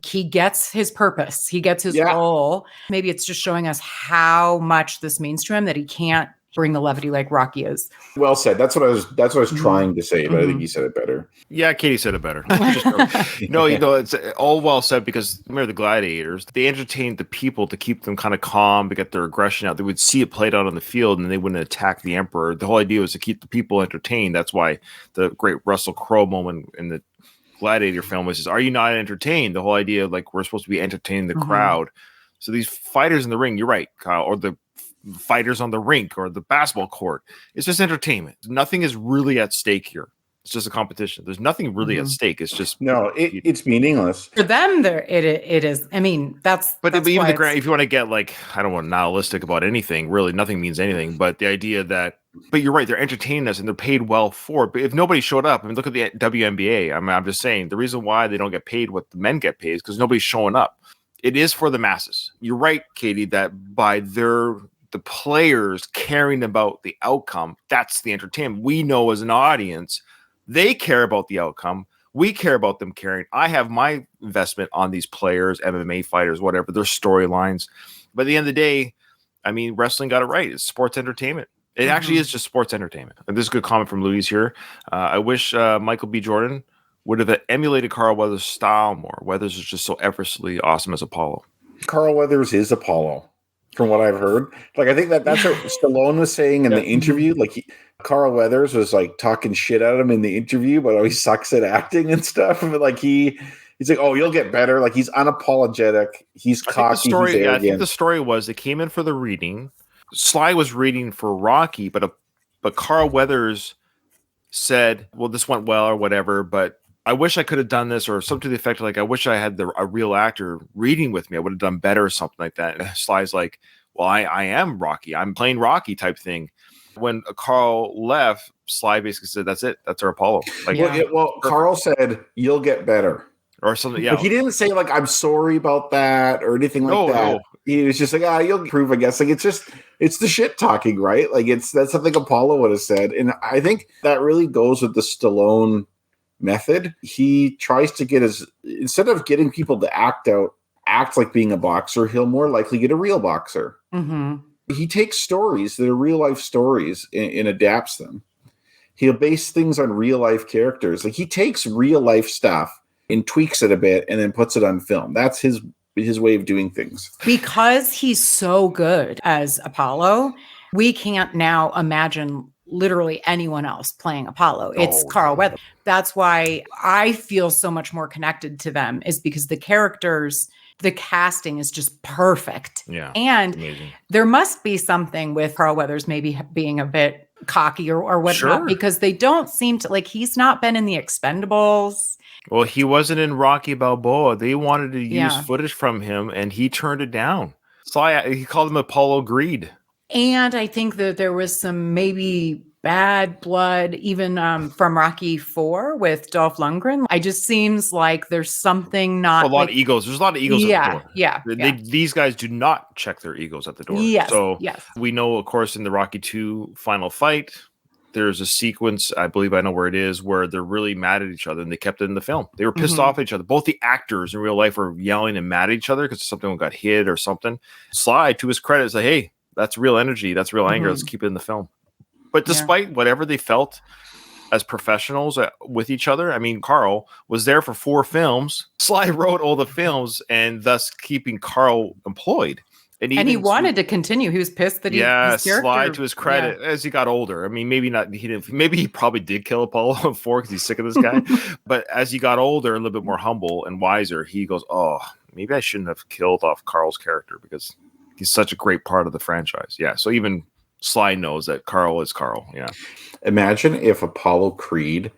he gets his purpose. He gets his goal. Maybe it's just showing us how much this means to him that he can't bring the levity like Rocky is. Well said. That's what I was trying to say, but I think you said it better. Yeah, Katie said it better. No, it's all well said because remember the gladiators, they entertained the people to keep them kind of calm, to get their aggression out. They would see it played out on the field and they wouldn't attack the emperor. The whole idea was to keep the people entertained. That's why the great Russell Crowe moment in the Gladiator film was, are you not entertained? The whole idea of like we're supposed to be entertaining the crowd. So these fighters in the ring, you're right, Kyle, or the fighters on the rink or the basketball court, it's just entertainment. Nothing is really at stake here. It's just a competition. There's nothing really at stake. It's just it's meaningless for them. There, it is. I mean, that's even the grand. If you want to get like, I don't want nihilistic about anything. Really, nothing means anything. But the idea that, but you're right. They're entertaining us and they're paid well for it. But if nobody showed up, I mean, look at the WNBA. I mean, I'm just saying the reason why they don't get paid what the men get paid is because nobody's showing up. It is for the masses. You're right, Katie. That by the players caring about the outcome, that's the entertainment. We know as an audience. They care about the outcome. We care about them caring. I have my investment on these players, MMA fighters, whatever, their storylines. But at the end of the day, I mean, wrestling got it right. It's sports entertainment. It actually is just sports entertainment. And this is a good comment from Louise here. I wish Michael B. Jordan would have emulated Carl Weathers' style more. Weathers is just so effortlessly awesome as Apollo. Carl Weathers is Apollo, from what I've heard. Like, I think that's what Stallone was saying in the interview. Like, Carl Weathers was like talking shit at him in the interview, but he sucks at acting and stuff. But like he's like, oh, you'll get better. Like he's unapologetic. He's cocky. I think the story was they came in for the reading. Sly was reading for Rocky, but Carl Weathers said, well, this went well or whatever, but I wish I could have done this or something to the effect of like, I wish I had a real actor reading with me. I would have done better or something like that. And Sly's like, well, I am Rocky. I'm playing Rocky type thing. When Carl left, Sly basically said, that's it. That's our Apollo. Like, Carl said, you'll get better. Or something. Yeah. But he didn't say like, I'm sorry about that or anything like that. No. He was just like, you'll improve, I guess. Like, it's the shit talking, right? Like that's something Apollo would have said. And I think that really goes with the Stallone method. He tries to get instead of getting people to act like being a boxer, he'll more likely get a real boxer. Mm-hmm. He takes stories that are real life stories and adapts them. He'll base things on real life characters. Like he takes real life stuff and tweaks it a bit and then puts it on film. That's his way of doing things. Because he's so good as Apollo, we can't now imagine literally anyone else playing Apollo. It's Carl Weathers. That's why I feel so much more connected to them, is because the characters, the casting is just perfect. Yeah. And amazing. there must be something with Carl Weathers maybe being a bit cocky or whatnot, Sure. because they don't seem to, like, he's not been in the Expendables. Well, he wasn't in Rocky Balboa. They wanted to use Yeah. footage from him, and he turned it down. So he called him Apollo Greed. And I think that there was some maybe bad blood even from Rocky IV with Dolph Lundgren. I just seems like there's something not A lot like, of egos. There's a lot of egos at the door. yeah. These guys do not check their egos at the door. Yes, So yes. we know, of course, in the Rocky II final fight, there's a sequence, I believe I know where it is, where they're really mad at each other, and they kept it in the film. They were pissed off at each other. Both the actors in real life were yelling and mad at each other because something got hit or something. Sly, to his credit, is like, hey, that's real energy. That's real anger. Let's keep it in the film. But despite whatever they felt as professionals with each other, I mean, Carl was there for 4 films. Sly wrote all the films and thus keeping Carl employed. And he wanted to continue. He was pissed that his character, Sly, to his credit, as he got older. I mean, maybe not. He didn't. Maybe he probably did kill Apollo 4 because he's sick of this guy. But as he got older and a little bit more humble and wiser, he goes, "Oh, maybe I shouldn't have killed off Carl's character because he's such a great part of the franchise." Yeah. So even Sly knows that Carl is Carl. Yeah. Imagine if Apollo Creed,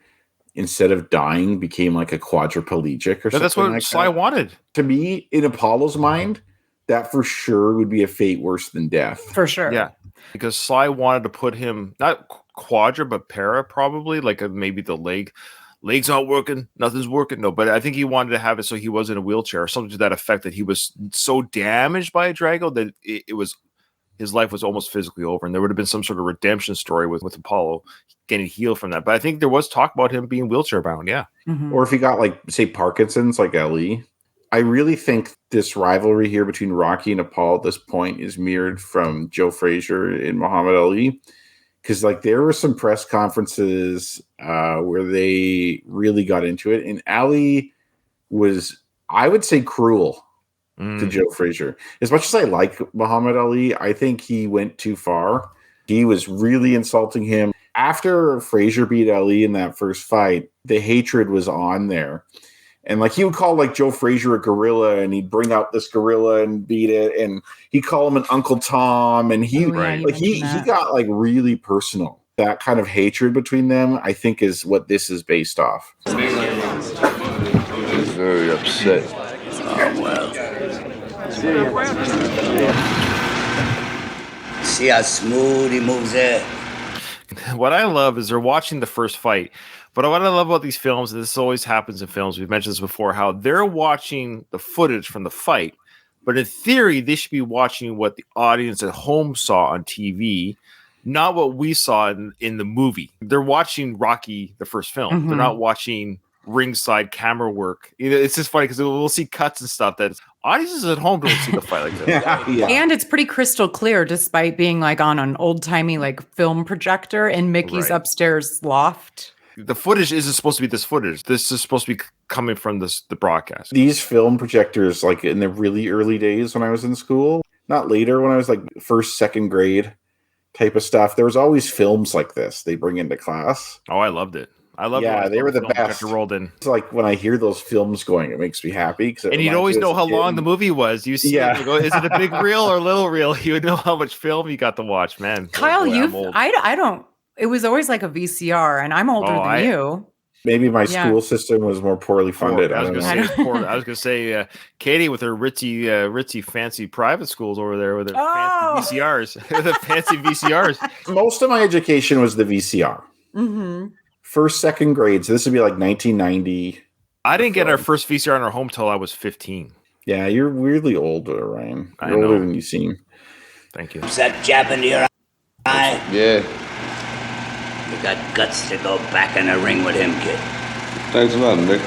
instead of dying, became like a quadriplegic or something. That's what like Sly that. wanted. To me, in Apollo's mind, that for sure would be a fate worse than death. For sure. Yeah. Because Sly wanted to put him not quadra but para, probably like maybe the legs aren't working, nothing's working. No, but I think he wanted to have it so he was in a wheelchair or something to that effect, that he was so damaged by a Drago that it was, his life was almost physically over, and there would have been some sort of redemption story with Apollo getting healed from that. But I think there was talk about him being wheelchair bound. Yeah. Or if he got, like, say, Parkinson's, like Ali. I really think this rivalry here between Rocky and Apollo at this point is mirrored from Joe Frazier and Muhammad Ali. Because, like, there were some press conferences where they really got into it. And Ali was, I would say, cruel to Joe Frazier. As much as I like Muhammad Ali, I think he went too far. He was really insulting him. After Frazier beat Ali in that first fight, the hatred was on there. And like he would call like Joe Frazier a gorilla, and he'd bring out this gorilla and beat it, and he'd call him an Uncle Tom, and he got like really personal. That kind of hatred between them, I think, is what this is based off. He's very upset. Oh, well. See how smooth he moves it. What I love is they're watching the first fight. But what I love about these films, and this always happens in films, we've mentioned this before, how they're watching the footage from the fight. But in theory, they should be watching what the audience at home saw on TV, not what we saw in the movie. They're watching Rocky, the first film. They're not watching ringside camera work. It's just funny because we'll see cuts and stuff that audiences at home don't see the fight like this. And it's pretty crystal clear, despite being like on an old timey like film projector in Mickey's upstairs loft. The footage isn't supposed to be this footage. This is supposed to be coming from the broadcast. These film projectors, like in the really early days when I was in school, not later when I was like first, second grade type of stuff, there was always films like this they bring into class. Oh, I loved it. I loved it. Yeah, they were the best. Rolled in. It's like when I hear those films going, it makes me happy. And you'd always know how long the movie was. You see, it, you go, is it a big reel or a little reel? You would know how much film you got to watch, man. Kyle, I don't. It was always like a VCR, and I'm older than you. Maybe my school system was more poorly funded. I was going to say, Katie with her ritzy, fancy private schools over there with her fancy VCRs, the fancy VCRs. Most of my education was the VCR. First, second grade. So this would be like 1990. I didn't get our first VCR in our home till I was 15. Yeah, you're weirdly older, Ryan. You're older than you seem. Thank you. Is that jab into your eye? Yeah. You got guts to go back in the ring with him, kid. Thanks a lot, Mick.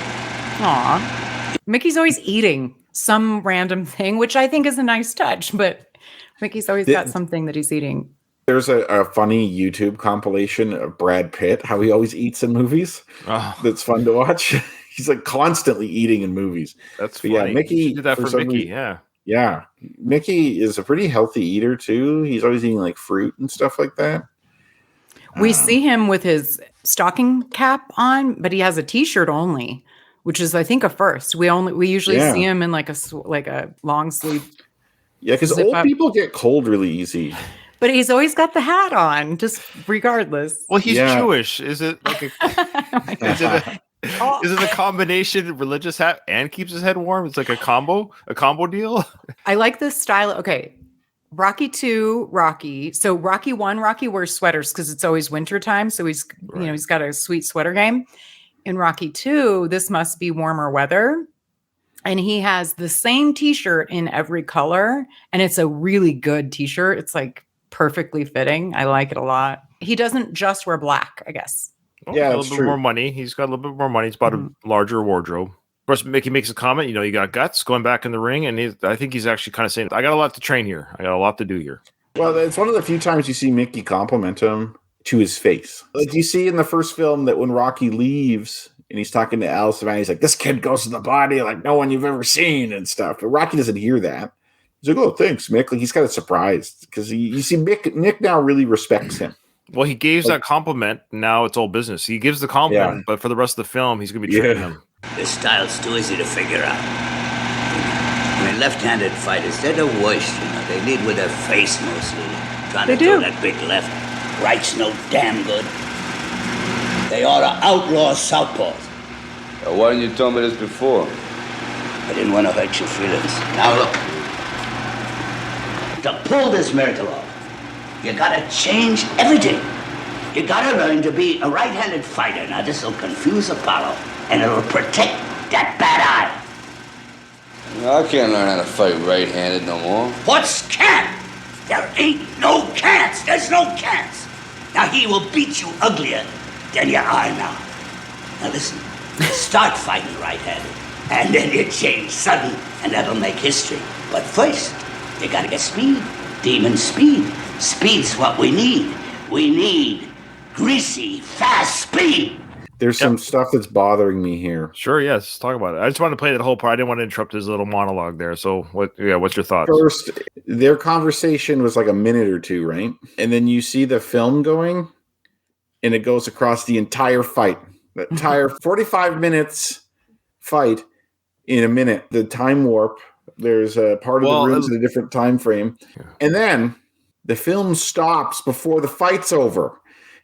Aw. Mickey's always eating some random thing, which I think is a nice touch, but Mickey's always got something that he's eating. There's a funny YouTube compilation of Brad Pitt, how he always eats in movies. Oh, That's fun to watch. He's like constantly eating in movies. that's But funny. yeah, Mickey You did that for some Mickey. reason- Yeah. Yeah, Mickey is a pretty healthy eater too. He's always eating like fruit and stuff like that. We see him with his stocking cap on, but he has a t-shirt only, which is I think a first. We usually Yeah. see him in like a long sleeve, Yeah, because Zip old up. people get cold really easy. but he's always got the hat on, just regardless. Well, he's Yeah. Jewish. Is it like a Oh my God. is it a is it a combination religious hat and keeps his head warm? It's like a combo deal. I like this style. Okay. Rocky 2, Rocky. So Rocky 1, Rocky wears sweaters because it's always winter time. So he's he's got a sweet sweater game. In Rocky 2, this must be warmer weather. And he has the same t-shirt in every color. And it's a really good t-shirt. It's like perfectly fitting. I like it a lot. He doesn't just wear black, I guess. Well, Yeah, a that's little bit true. more money. He's got a little bit more money. He's bought a larger wardrobe. Of course, Mickey makes a comment. You got guts going back in the ring, and I think he's actually kind of saying, "I got a lot to train here. I got a lot to do here." Well, it's one of the few times you see Mickey compliment him to his face. Like you see in the first film that when Rocky leaves and he's talking to Alice Savannah, he's like, "This kid goes to the body like no one you've ever seen" and stuff. But Rocky doesn't hear that. He's like, "Oh, thanks, Mick." Like he's kind of Surprised because you see Nick now really respects him. Well, he gave that compliment. Now it's all business. He gives the compliment, Yeah. but for the rest of the film, he's going to be training him. This style's too easy to figure out. I mean, left-handed fighters, they're the worst, They lead with their face mostly. Trying They to throw do. that big left. Right's no damn good. They ought to outlaw southpaws. Why didn't you tell me this before? I didn't want to hurt your feelings. Now look. To pull this miracle off, you gotta change everything. You gotta learn to be a right-handed fighter. Now this'll confuse Apollo, and it'll protect that bad eye. I can't learn how to fight right-handed no more. What's can't? There ain't no can'ts. There's no can'ts. Now he will beat you uglier than you are now. Now listen, start fighting right-handed, and then you change sudden, and that'll make history. But first, you gotta get speed. Demon speed. Speed's what we need. We need greasy, fast speed. There's some stuff that's bothering me here. Sure, yes. Let's talk about it. I just wanted to play that whole part. I didn't want to interrupt his little monologue there. So, what's your thoughts? First, their conversation was like a minute or two, right? And then you see the film going, and it goes across the entire fight. The entire 45 minutes fight in a minute. The time warp. There's a part of the room's in a different time frame. And then the film stops before the fight's over.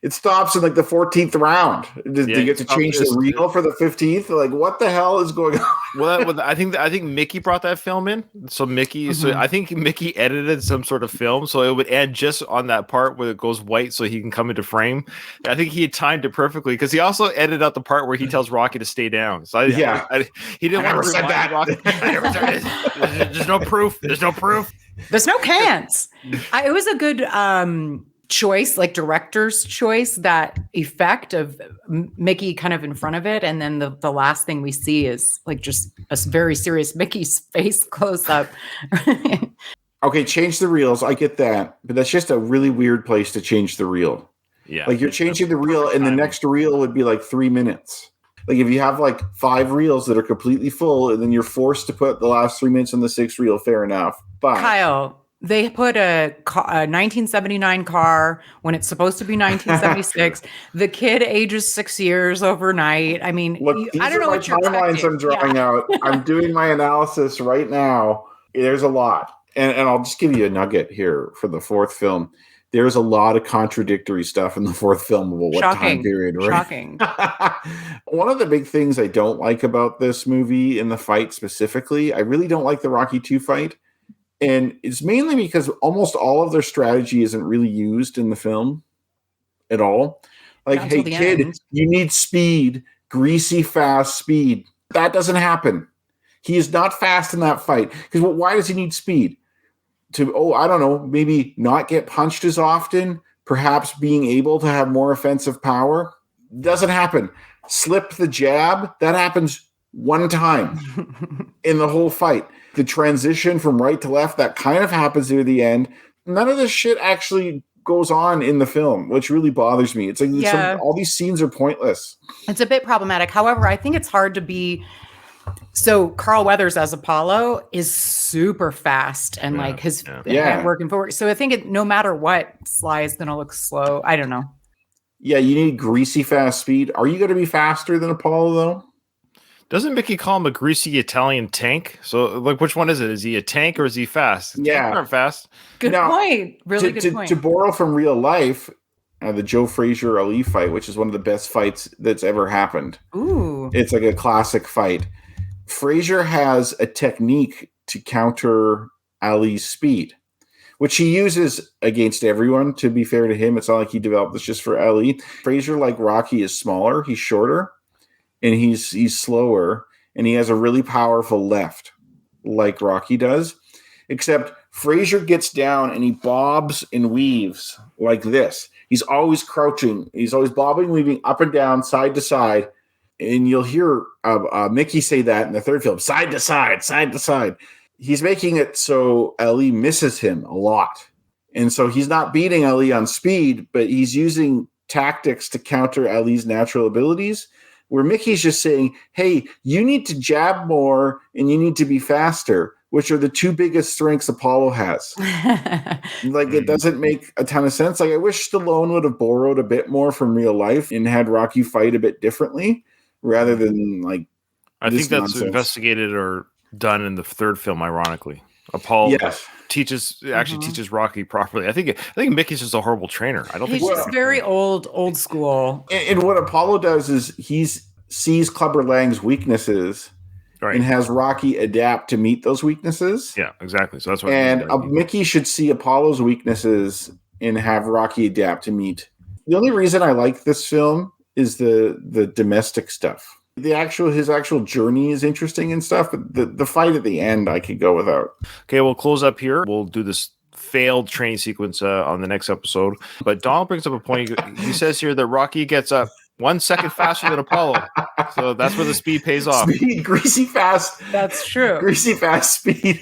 It stops in like the 14th round. Do you get to change the reel for the 15th? Like, what the hell is going on? Well, I think Mickey brought that film in. So I think Mickey edited some sort of film, so it would end just on that part where it goes white, so he can come into frame. I think he had timed it perfectly because he also edited out the part where he tells Rocky to stay down. So he didn't want to said that. Rocky. I never said it. There's no proof. There's no proof. There's no cans. It was a good choice, like director's choice, that effect of Mickey kind of in front of it. And then the last thing we see is like just a very serious Mickey's face close up. Okay, change the reels. I get that. But that's just a really weird place to change the reel. Yeah. Like you're changing the reel and the next reel would be like 3 minutes. Like if you have like 5 reels that are completely full and then you're forced to put the last 3 minutes on the 6th reel, fair enough. But Kyle, they put a 1979 car when it's supposed to be 1976. The kid ages 6 years overnight. I mean, look, these I don't know are what my you're timelines expecting. I'm drawing out. I'm doing my analysis right now. There's a lot. And I'll just give you a nugget here for the 4th film. There's a lot of contradictory stuff in the 4th film about what time period. Right? Shocking. One of the big things I don't like about this movie in the fight specifically, I really don't like the Rocky 2 fight. And it's mainly because almost all of their strategy isn't really used in the film at all. Like, Not hey, until the kid, end. you need speed, greasy, fast speed. That doesn't happen. He is not fast in that fight. Because why does he need speed? I don't know, maybe not get punched as often, perhaps being able to have more offensive power. Doesn't happen. Slip the jab, that happens one time in the whole fight. The transition from right to left, that kind of happens near the end. None of this shit actually goes on in the film, which really bothers me. It's like all these scenes are pointless. It's a bit problematic. However, I think it's hard to be. So Carl Weathers as Apollo is super fast and like his hand working forward. So I think no matter what, Sly is going to look slow. I don't know. Yeah, you need greasy fast speed. Are you going to be faster than Apollo though? Doesn't Mickey call him a greasy Italian tank? So, like, which one is it? Is he a tank or is he fast? Tanks aren't fast. Good point. Really good point. To borrow from real life, the Joe Frazier Ali fight, which is one of the best fights that's ever happened. Ooh. It's like a classic fight. Frazier has a technique to counter Ali's speed, which he uses against everyone. To be fair to him, it's not like he developed this just for Ali. Frazier, like Rocky, is smaller. He's shorter. And he's slower, and he has a really powerful left, like Rocky does. Except Frazier gets down and he bobs and weaves like this. He's always crouching. He's always bobbing, weaving up and down, side to side. And you'll hear Mickey say that in the third film, side to side, side to side. He's making it so Ali misses him a lot. And so he's not beating Ali on speed, but he's using tactics to counter Ali's natural abilities. Where Mickey's just saying, hey, you need to jab more and you need to be faster, which are the two biggest strengths Apollo has. Like, it doesn't make a ton of sense. Like, I wish Stallone would have borrowed a bit more from real life and had Rocky fight a bit differently rather than, like, I think that's nonsense. Investigated or done in the third film, ironically. Apollo teaches Rocky properly. I think Mickey's just a horrible trainer. I don't think he's just very old school. And what Apollo does is he sees Clubber Lang's weaknesses and has Rocky adapt to meet those weaknesses. Yeah, exactly. So that's what. And Mickey should see Apollo's weaknesses and have Rocky adapt to meet. The only reason I like this film is the domestic stuff. His actual journey is interesting and stuff, but the fight at the end I could go without. Okay, we'll close up here. We'll do this failed training sequence on the next episode. But Donald brings up a point. He says here that Rocky gets up 1 second faster than Apollo. So that's where the speed pays off. Speed, greasy fast. That's true. Greasy fast speed.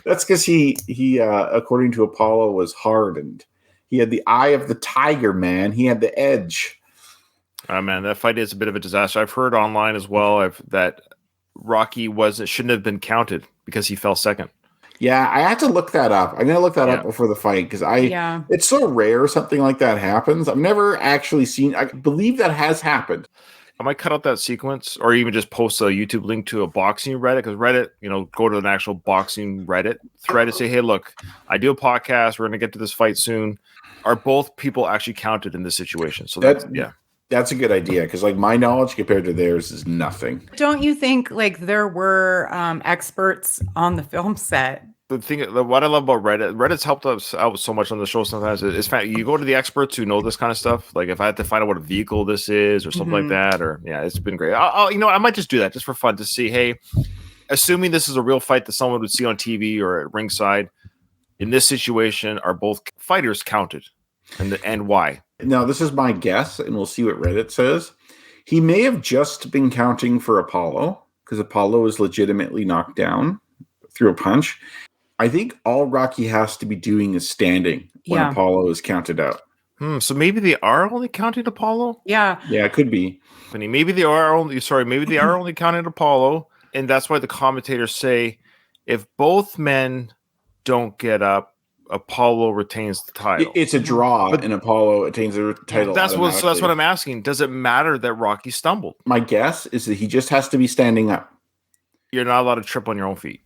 That's because he according to Apollo, was hardened. He had the eye of the tiger, man. He had the edge. Man, that fight is a bit of a disaster. I've heard online as well that Rocky shouldn't have been counted because he fell second. Yeah, I had to look that up. I'm going to look that up before the fight because it's so rare something like that happens. I've never actually seen. I believe that has happened. I might cut out that sequence or even just post a YouTube link to a boxing Reddit because Reddit, go to an actual boxing Reddit thread and say, hey, look, I do a podcast. We're going to get to this fight soon. Are both people actually counted in this situation? So that's a good idea because, like, my knowledge compared to theirs is nothing. Don't you think like there were experts on the film set? What I love about Reddit's helped us out so much on the show sometimes. It's you go to the experts who know this kind of stuff. Like if I had to find out what a vehicle this is or something like that, or it's been great. I might just do that just for fun to see. Hey, assuming this is a real fight that someone would see on TV or at ringside, in this situation, are both fighters counted, and why? Now, this is my guess, and we'll see what Reddit says. He may have just been counting for Apollo, because Apollo was legitimately knocked down through a punch. I think all Rocky has to be doing is standing when Apollo is counted out. So maybe they are only counting Apollo? Yeah. Yeah, it could be. Maybe they are only counting Apollo, and that's why the commentators say if both men don't get up, Apollo retains the title. It's a draw, and Apollo attains the title. That's what I'm asking. Does it matter that Rocky stumbled? My guess is that he just has to be standing up. You're not allowed to trip on your own feet.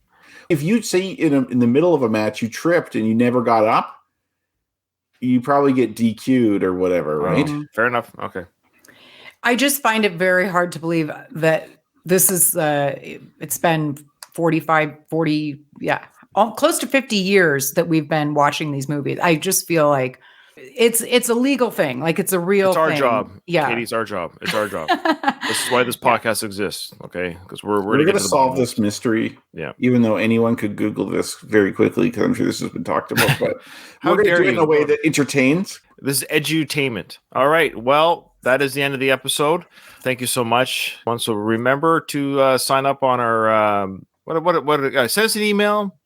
If you say in the middle of a match you tripped and you never got up, you probably get DQ'd or whatever, right? Fair enough. Okay. I just find it very hard to believe that this is it's been 40, close to 50 years that we've been watching these movies. I just feel like it's a legal thing. Like it's a real thing. It's our job. Yeah. Katie, it's our job. It's our job. This is why this podcast exists. Okay. Because we're going to solve this mystery. Yeah. Even though anyone could Google this very quickly, because I'm sure this has been talked about, but we're going to do it in a way that entertains. This is edutainment. All right. Well, that is the end of the episode. Thank you so much. So remember to sign up on our, send us an email.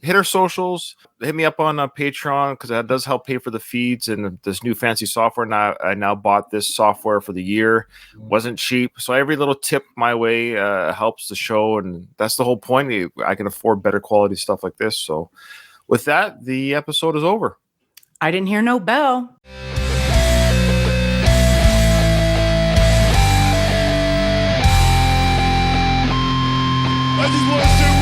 hit our socials. Hit me up on Patreon because that does help pay for the feeds and this new fancy software. Now I now bought this software for the year. Wasn't cheap, so every little tip my way helps the show, and that's the whole point. I can afford better quality stuff like this. So, with that, the episode is over. I didn't hear no bell. I just want to